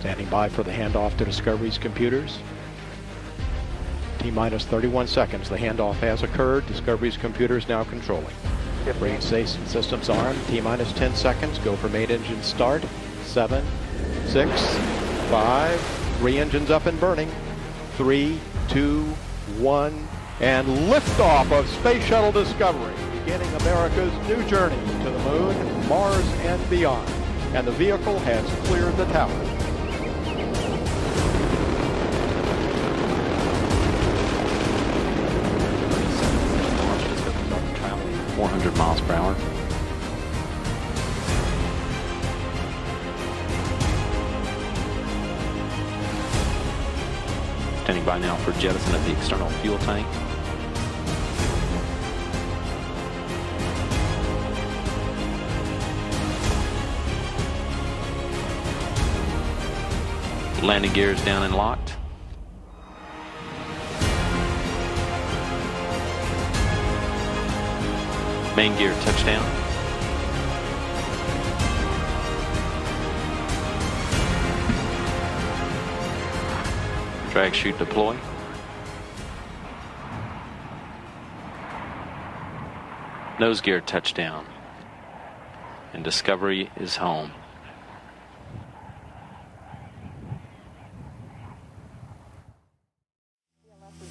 Standing by for the handoff to Discovery's computers. T-minus 31 seconds. The handoff has occurred. Discovery's computers now controlling. Brain systems armed. T-minus 10 seconds. Go for main engine start. 7, 6, 5. 3 engines up and burning. 3, 2, 1. And liftoff of Space Shuttle Discovery, beginning America's new journey to the moon, Mars, and beyond. And the vehicle has cleared the tower. Traveling 400 miles per hour. Standing by now for jettison of the external fuel tank. Landing gears down and locked. Main gear touchdown. Drag chute deploy. Nose gear touchdown. And Discovery is home.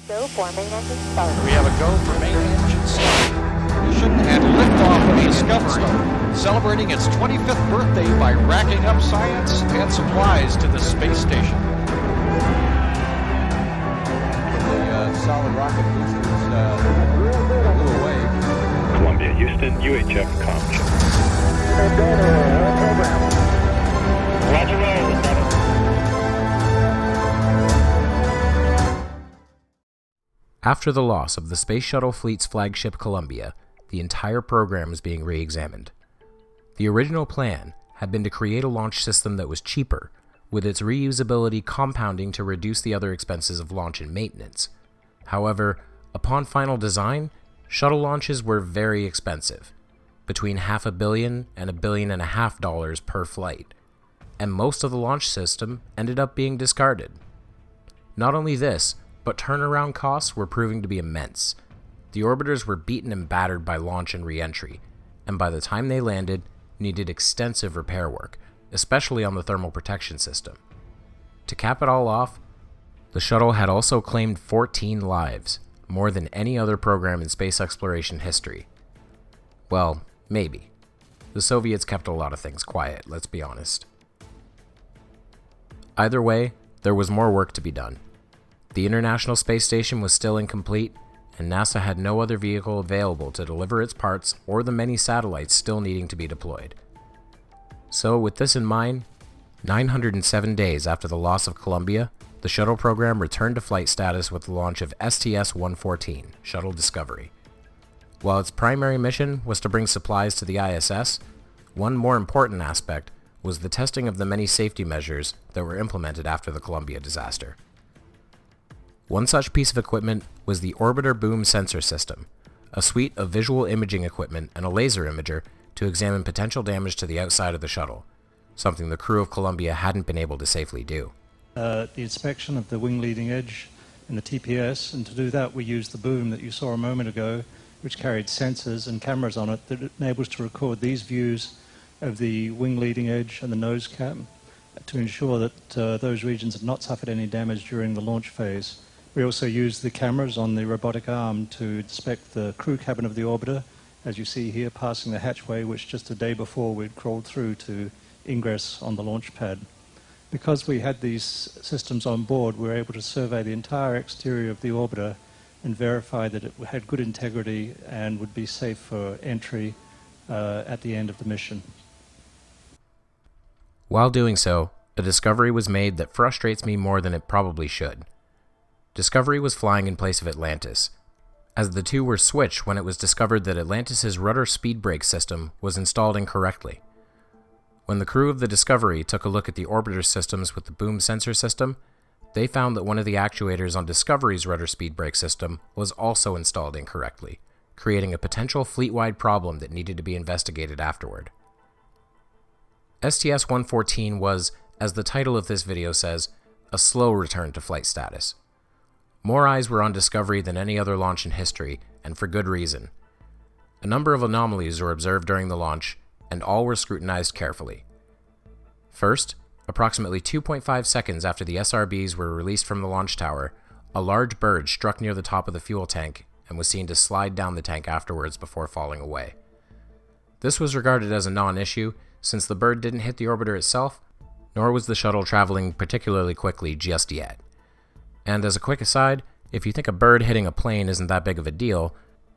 Go for main engine start. We have a go for main engine start. Mission and liftoff of Discovery, celebrating its 25th birthday by racking up science and supplies to the space station. The solid rocket boosters a little away. Columbia, Houston, UHF comm check. Roger, roll. After the loss of the Space Shuttle fleet's flagship Columbia, the entire program was being re-examined. The original plan had been to create a launch system that was cheaper, with its reusability compounding to reduce the other expenses of launch and maintenance. However, upon final design, shuttle launches were very expensive, between $500 million and $1.5 billion per flight, and most of the launch system ended up being discarded. Not only this, but turnaround costs were proving to be immense. The orbiters were beaten and battered by launch and re-entry, and by the time they landed, needed extensive repair work, especially on the thermal protection system. To cap it all off, the shuttle had also claimed 14 lives, more than any other program in space exploration history. Well, maybe. The Soviets kept a lot of things quiet, let's be honest. Either way, there was more work to be done. The International Space Station was still incomplete, and NASA had no other vehicle available to deliver its parts or the many satellites still needing to be deployed. So, with this in mind, 907 days after the loss of Columbia, the shuttle program returned to flight status with the launch of STS-114, Shuttle Discovery. While its primary mission was to bring supplies to the ISS, one more important aspect was the testing of the many safety measures that were implemented after the Columbia disaster. One such piece of equipment was the Orbiter Boom Sensor System, a suite of visual imaging equipment and a laser imager to examine potential damage to the outside of the shuttle, something the crew of Columbia hadn't been able to safely do. The inspection of the wing leading edge and the TPS, and to do that we used the boom that you saw a moment ago, which carried sensors and cameras on it that enables to record these views of the wing leading edge and the nose cap to ensure that those regions had not suffered any damage during the launch phase. We also used the cameras on the robotic arm to inspect the crew cabin of the orbiter, as you see here, passing the hatchway, which just a day before we'd crawled through to ingress on the launch pad. Because we had these systems on board, we were able to survey the entire exterior of the orbiter and verify that it had good integrity and would be safe for entry at the end of the mission. While doing so, a discovery was made that frustrates me more than it probably should. Discovery was flying in place of Atlantis, as the two were switched when it was discovered that Atlantis' rudder speed brake system was installed incorrectly. When the crew of the Discovery took a look at the orbiter systems with the boom sensor system, they found that one of the actuators on Discovery's rudder speed brake system was also installed incorrectly, creating a potential fleet-wide problem that needed to be investigated afterward. STS-114 was, As the title of this video says, a slow return to flight status. More eyes were on Discovery than any other launch in history, and for good reason. A number of anomalies were observed during the launch, and all were scrutinized carefully. First, approximately 2.5 seconds after the SRBs were released from the launch tower, a large bird struck near the top of the fuel tank and was seen to slide down the tank afterwards before falling away. This was regarded as a non-issue, since the bird didn't hit the orbiter itself, nor was the shuttle traveling particularly quickly just yet. And as a quick aside, if you think a bird hitting a plane isn't that big of a deal,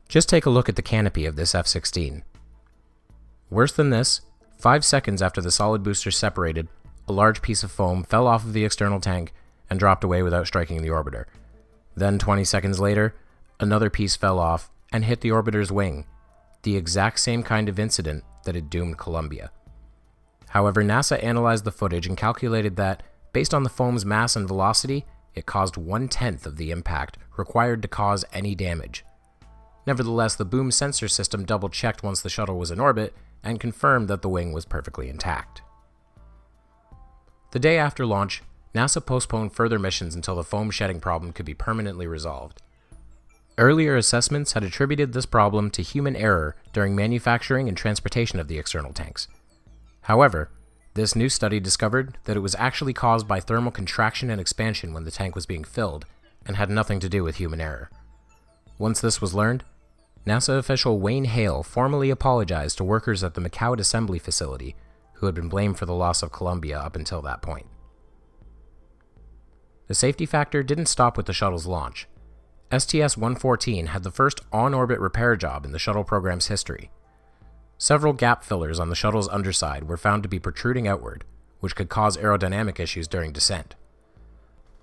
just take a look at the canopy of this F-16. Worse than this, 5 seconds after the solid boosters separated, a large piece of foam fell off of the external tank and dropped away without striking the orbiter. Then 20 seconds later, another piece fell off and hit the orbiter's wing, the exact same kind of incident that had doomed Columbia. However, NASA analyzed the footage and calculated that, based on the foam's mass and velocity, it caused 1/10 of the impact required to cause any damage. Nevertheless, the boom sensor system double-checked once the shuttle was in orbit and confirmed that the wing was perfectly intact. The day after launch, NASA postponed further missions until the foam shedding problem could be permanently resolved. Earlier assessments had attributed this problem to human error during manufacturing and transportation of the external tanks. However, this new study discovered that it was actually caused by thermal contraction and expansion when the tank was being filled, and had nothing to do with human error. Once this was learned, NASA official Wayne Hale formally apologized to workers at the McCowan Assembly Facility, who had been blamed for the loss of Columbia up until that point. The safety factor didn't stop with the shuttle's launch. STS-114 had the first on-orbit repair job in the shuttle program's history. Several gap fillers on the shuttle's underside were found to be protruding outward, which could cause aerodynamic issues during descent.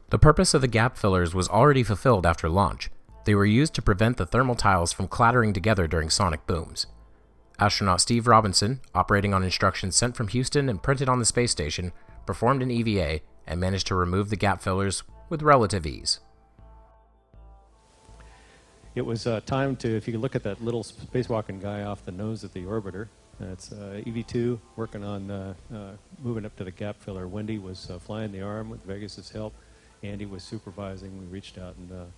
The purpose of the gap fillers was already fulfilled after launch. They were used to prevent the thermal tiles from clattering together during sonic booms. Astronaut Steve Robinson, operating on instructions sent from Houston and printed on the space station, performed an EVA and managed to remove the gap fillers with relative ease. It was time to, if you could look at that little spacewalking guy off the nose of the orbiter, that's EV2 working on moving up to the gap filler. Wendy was flying the arm with Vegas's help. Andy was supervising. We reached out and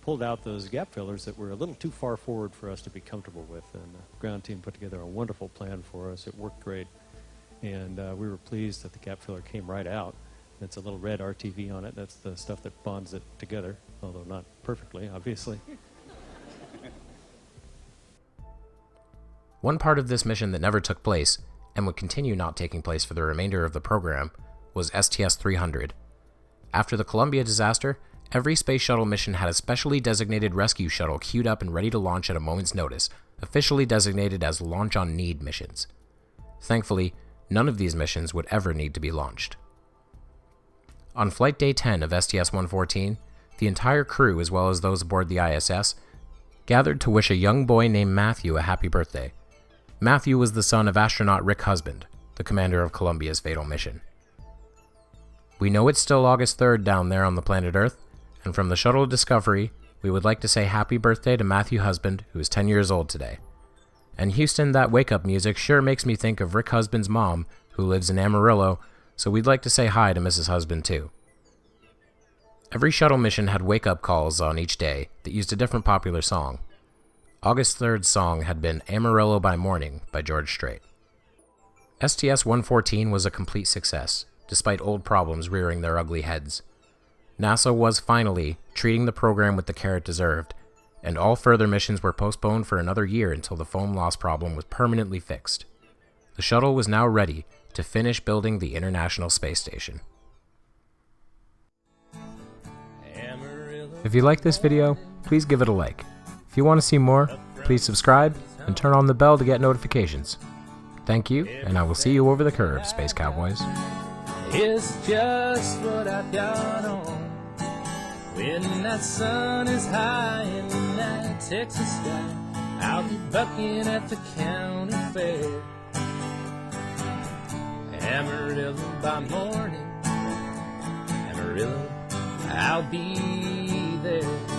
pulled out those gap fillers that were a little too far forward for us to be comfortable with. And the ground team put together a wonderful plan for us. It worked great. And we were pleased that the gap filler came right out. It's a little red RTV on it. That's the stuff that bonds it together, although not perfectly, obviously. One part of this mission that never took place, and would continue not taking place for the remainder of the program, was STS-300. After the Columbia disaster, every space shuttle mission had a specially designated rescue shuttle queued up and ready to launch at a moment's notice, officially designated as Launch on Need missions. Thankfully, none of these missions would ever need to be launched. On Flight Day 10 of STS-114, the entire crew, as well as those aboard the ISS, gathered to wish a young boy named Matthew a happy birthday. Matthew was the son of astronaut Rick Husband, the commander of Columbia's fatal mission. We know it's still August 3rd down there on the planet Earth, and from the shuttle Discovery, we would like to say happy birthday to Matthew Husband, who is 10 years old today. And Houston, that wake-up music sure makes me think of Rick Husband's mom, who lives in Amarillo, so we'd like to say hi to Mrs. Husband too. Every shuttle mission had wake-up calls on each day that used a different popular song. August 3rd's song had been Amarillo by Morning by George Strait. STS-114 was a complete success, despite old problems rearing their ugly heads. NASA was finally treating the program with the care it deserved, and all further missions were postponed for another year until the foam loss problem was permanently fixed. The shuttle was now ready to finish building the International Space Station. If you like this video, please give it a like. If you want to see more, please subscribe and turn on the bell to get notifications. Thank you, and I will see you over the curve, Space Cowboys. It's just what I've got on when that sun is high in that Texas sky. I'll be bucking at the county fair. Amarillo by morning, Amarillo, I'll be there.